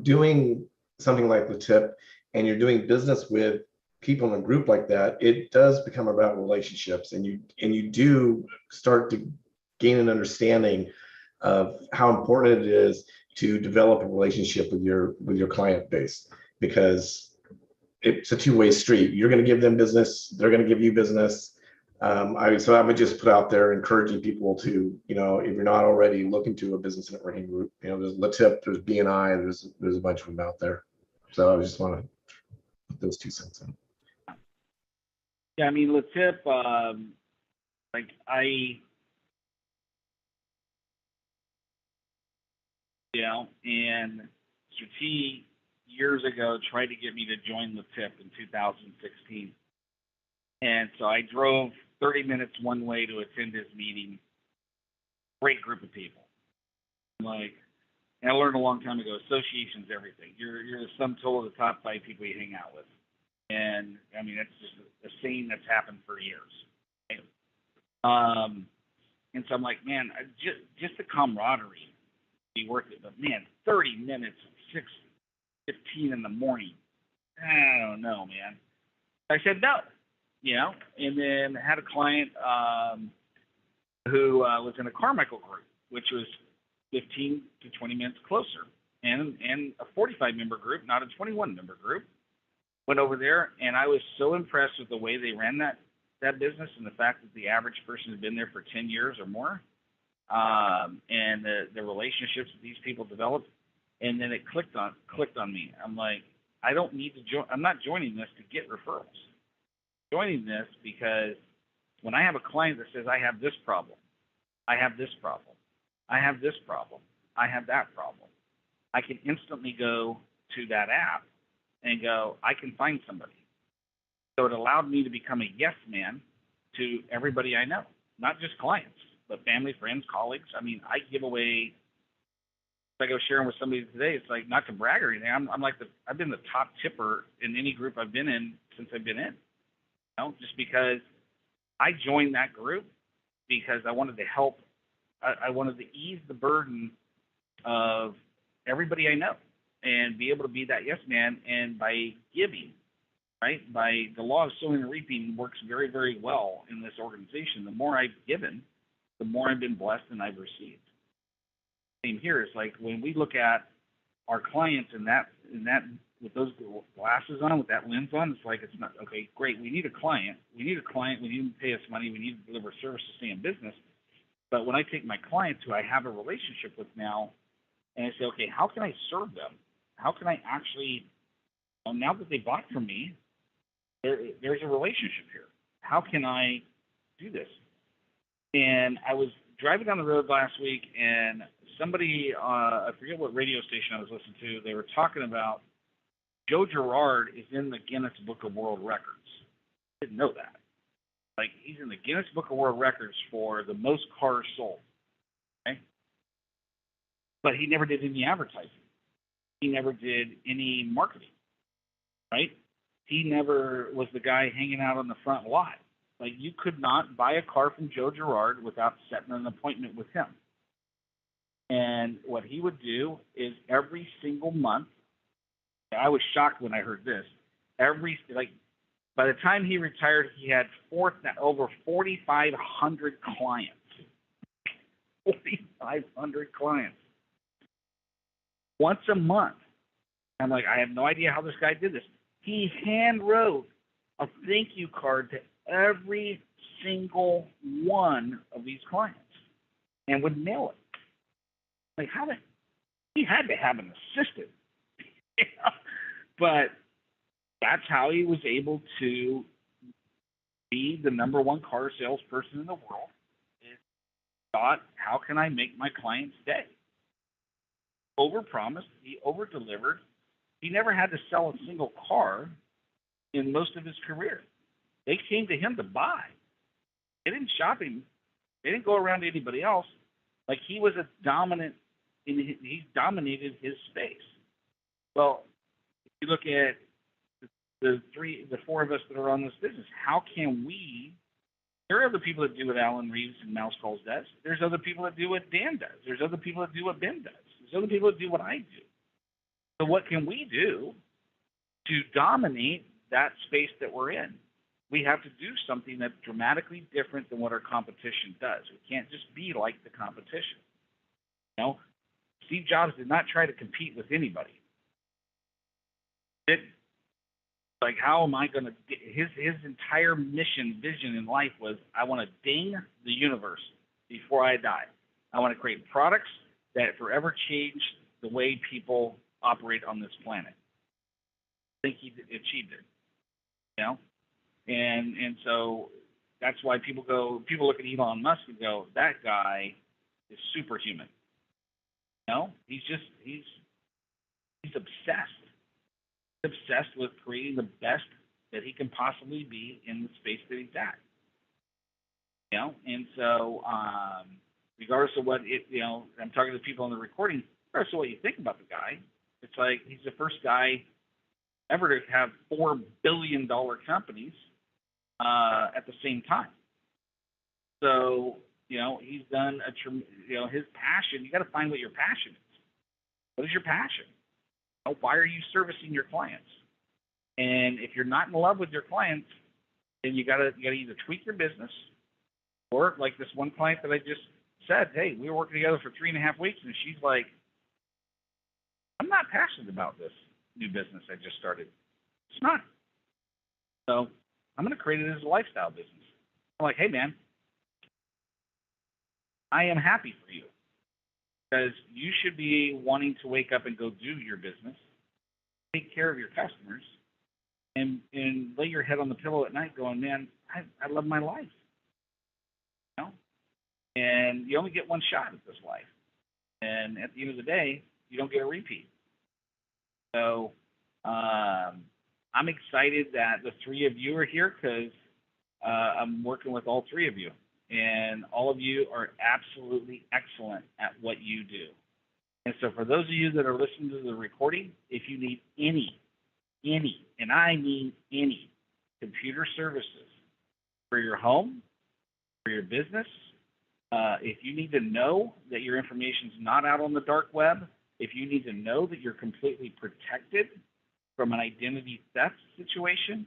doing something like the tip and you're doing business with people in a group like that, it does become about relationships, and you do start to gain an understanding of how important it is to develop a relationship with your client base, because it's a two-way street. You're going to give them business, they're going to give you business. So I would just put out there encouraging people to, if you're not already, look into a business networking group. There's LaTip, there's BNI, there's a bunch of them out there. So I just want to put those 2 cents in. Yeah, I mean, LaTip, and Strati years ago tried to get me to join LaTip in 2016. And so I drove 30 minutes one way to attend his meeting. Great group of people. And I learned a long time ago, association's everything. You're the sum total of the top 5 people you hang out with. And I mean, that's just a scene that's happened for years. And so I'm like, man, just the camaraderie be worth it. But man, 30 minutes at 6:15 in the morning. I don't know, man. I said no, and then had a client who was in a Carmichael group, which was 15 to 20 minutes closer, and a 45-member group, not a 21-member group. Went over there, and I was so impressed with the way they ran that business, and the fact that the average person has been there for 10 years or more, and the relationships that these people developed. And then it clicked on me. I'm like, I don't need to join. I'm not joining this to get referrals. I'm joining this because when I have a client that says, I have this problem, I have this problem, I have this problem, I have that problem, I can instantly go to that app and go, I can find somebody. So it allowed me to become a yes man to everybody I know, not just clients, but family, friends, colleagues. I mean, I give away. I go sharing with somebody today. It's like, not to brag or anything. I've been the top tipper in any group I've been in since I've been in. Just because I joined that group because I wanted to help. I wanted to ease the burden of everybody I know and be able to be that yes man. And by giving, right, by the law of sowing and reaping works very, very well in this organization. The more I've given, the more I've been blessed and I've received. Same here. It's like when we look at our clients in that with those glasses on, with that lens on, it's like, it's not okay. Great. We need a client. We need to pay us money. We need to deliver service to stay in business. But when I take my clients who I have a relationship with now, and I say, okay, how can I serve them? How can I actually, now that they bought from me, there's a relationship here. How can I do this? And I was driving down the road last week, and somebody, I forget what radio station I was listening to, they were talking about Joe Girard is in the Guinness Book of World Records. I didn't know that. Like, he's in the Guinness Book of World Records for the most cars sold. Okay? But he never did any advertising. He never did any marketing. Right? He never was the guy hanging out on the front lot. Like, you could not buy a car from Joe Girard without setting an appointment with him. And what he would do is every single month, I was shocked when I heard this. By the time he retired, he had over 4,500 clients. 4,500 clients. Once a month. I'm like, I have no idea how this guy did this. He hand wrote a thank you card to every single one of these clients and would mail it. Like, he had to have an assistant. But that's how he was able to be the #1 car salesperson in the world. Is thought, how can I make my client's day? Overpromised, he over-delivered. He never had to sell a single car in most of his career. They came to him to buy. They didn't shop him. They didn't go around to anybody else. Like, he was a dominant, he dominated his space. Well, if you look at the four of us that are on this business, how can we? There are other people that do what Alan Reeves and Mouse Calls does. There's other people that do what Dan does. There's other people that do what Ben does. There's other people that do what I do. So what can we do to dominate that space that we're in? We have to do something that's dramatically different than what our competition does. We can't just be like the competition. You know, Steve Jobs did not try to compete with anybody. Like, how am I going to get his entire vision in life was, I want to ding the universe before I die. I want to create products that forever change the way people operate on this planet. I think he achieved it, you know? And so that's why people look at Elon Musk and go, that guy is superhuman. You know, he's obsessed. He's obsessed with creating the best that he can possibly be in the space that he's at. You know, and so regardless of what I'm talking to people on the recording, regardless of what you think about the guy, it's like he's the first guy ever to have $4 billion companies at the same time. So, you know, he's done his passion. You got to find what your passion is. What is your passion? Why are you servicing your clients? And if you're not in love with your clients, then you gotta either tweak your business, or like this one client that I just said, hey, we were working together for 3.5 weeks, and she's like, I'm not passionate about this new business I just started. It's not. So I'm going to create it as a lifestyle business. I'm like, hey, man, I am happy for you, because you should be wanting to wake up and go do your business, take care of your customers, and lay your head on the pillow at night going, man, I love my life. You know? And you only get one shot at this life. And at the end of the day, you don't get a repeat. So I'm excited that the three of you are here, because I'm working with all three of you. And all of you are absolutely excellent at what you do. And so for those of you that are listening to the recording, if you need any, and I mean any, computer services for your home, for your business, if you need to know that your information is not out on the dark web, if you need to know that you're completely protected from an identity theft situation,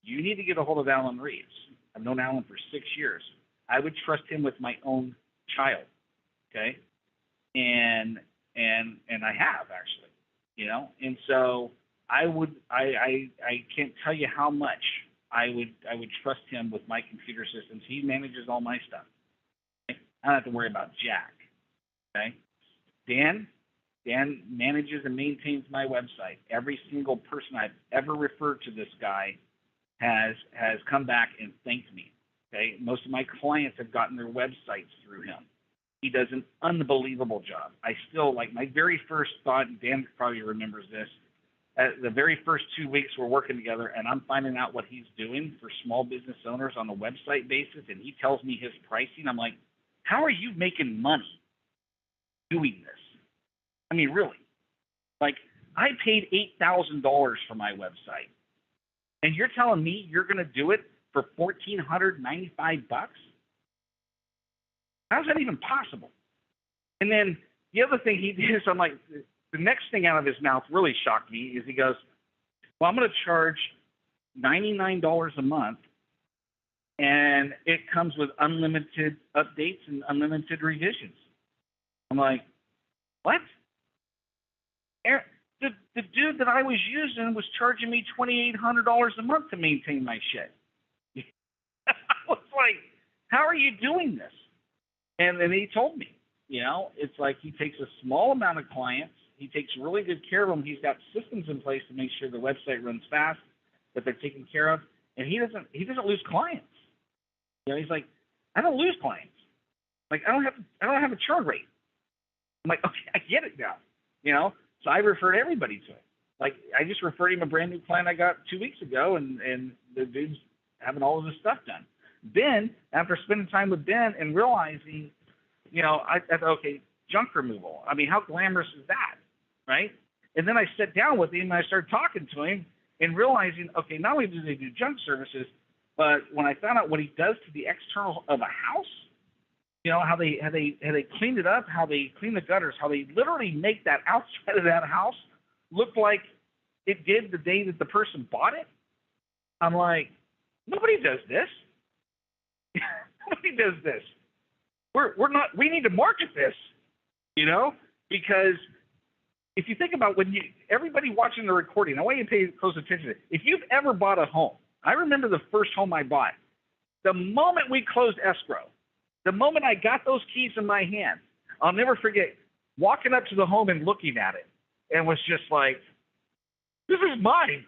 you need to get a hold of Alan Reeves. I've known Alan for 6 years. I would trust him with my own child, okay? And I have, actually, you know? And so I can't tell you how much I would trust him with my computer systems. He manages all my stuff. Okay? I don't have to worry about Jack, okay? Dan manages and maintains my website. Every single person I've ever referred to this guy has come back and thanked me. Okay, most of my clients have gotten their websites through him. He does an unbelievable job. I still, like, my very first thought, and Dan probably remembers this, the very first 2 weeks we're working together, and I'm finding out what he's doing for small business owners on a website basis, and he tells me his pricing. I'm like, how are you making money doing this? I mean, really. Like, I paid $8,000 for my website, and you're telling me you're going to do it for $1,495? How's that even possible? And then the other thing he did is, I'm like, the next thing out of his mouth really shocked me, is he goes, well, I'm going to charge $99 a month, and it comes with unlimited updates and unlimited revisions. I'm like, what? The dude that I was using was charging me $2,800 a month to maintain my shit. I was like, how are you doing this? And then he told me, you know, it's like he takes a small amount of clients. He takes really good care of them. He's got systems in place to make sure the website runs fast. that they're taking care of, and he doesn't lose clients. You know, he's like, I don't lose clients. Like I don't have a churn rate. I'm like, okay, I get it now. You know, so I referred everybody to it. Like I just referred him a brand new client I got 2 weeks ago, and the dude's having all of his stuff done. Ben, after spending time with Ben and realizing, you know, I thought, okay, junk removal. I mean, how glamorous is that, right? And then I sat down with him and I started talking to him and realizing, okay, not only do they do junk services, but when I found out what he does to the external of a house, you know, how they cleaned it up, how they clean the gutters, how they literally make that outside of that house look like it did the day that the person bought it. I'm like, nobody does this. Nobody does this. We need to market this, you know, because if you think about everybody watching the recording, I want you to pay close attention to it. If you've ever bought a home, I remember the first home I bought. The moment we closed escrow, the moment I got those keys in my hand, I'll never forget walking up to the home and looking at it and was just like, this is mine,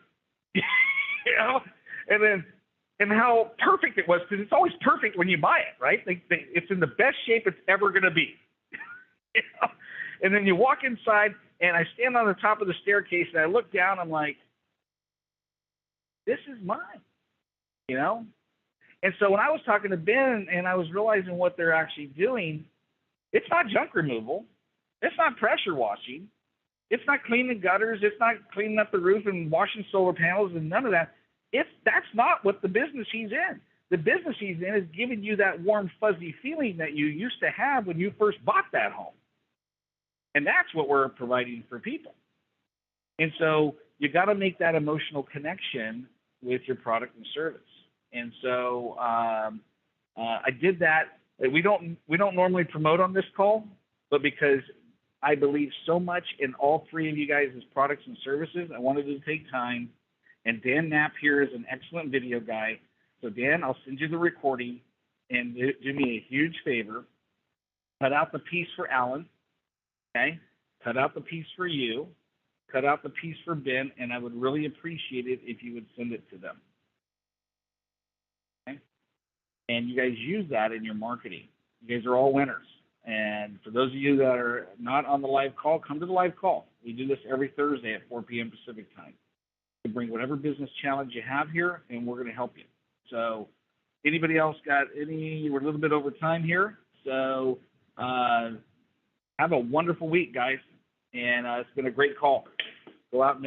you know, and how perfect it was, because it's always perfect when you buy it, right? It's in the best shape it's ever going to be. You know? And then you walk inside, and I stand on the top of the staircase, and I look down, I'm like, this is mine, you know? And so when I was talking to Ben and I was realizing what they're actually doing, it's not junk removal. It's not pressure washing. It's not cleaning gutters. It's not cleaning up the roof and washing solar panels and none of that. That's not what the business he's in. The business he's in is giving you that warm, fuzzy feeling that you used to have when you first bought that home. And that's what we're providing for people. And so you got to make that emotional connection with your product and service. And so I did that. We don't normally promote on this call, but because I believe so much in all three of you guys' products and services, I wanted to take time. And Dan Knapp here is an excellent video guy. So Dan, I'll send you the recording, and do me a huge favor. Cut out the piece for Alan, okay? Cut out the piece for you. Cut out the piece for Ben, and I would really appreciate it if you would send it to them. Okay? And you guys use that in your marketing. You guys are all winners. And for those of you that are not on the live call, come to the live call. We do this every Thursday at 4 p.m. Pacific time. You bring whatever business challenge you have here, and we're going to help you. So anybody else got any? We're a little bit over time here. So have a wonderful week, guys. And it's been a great call. Go out and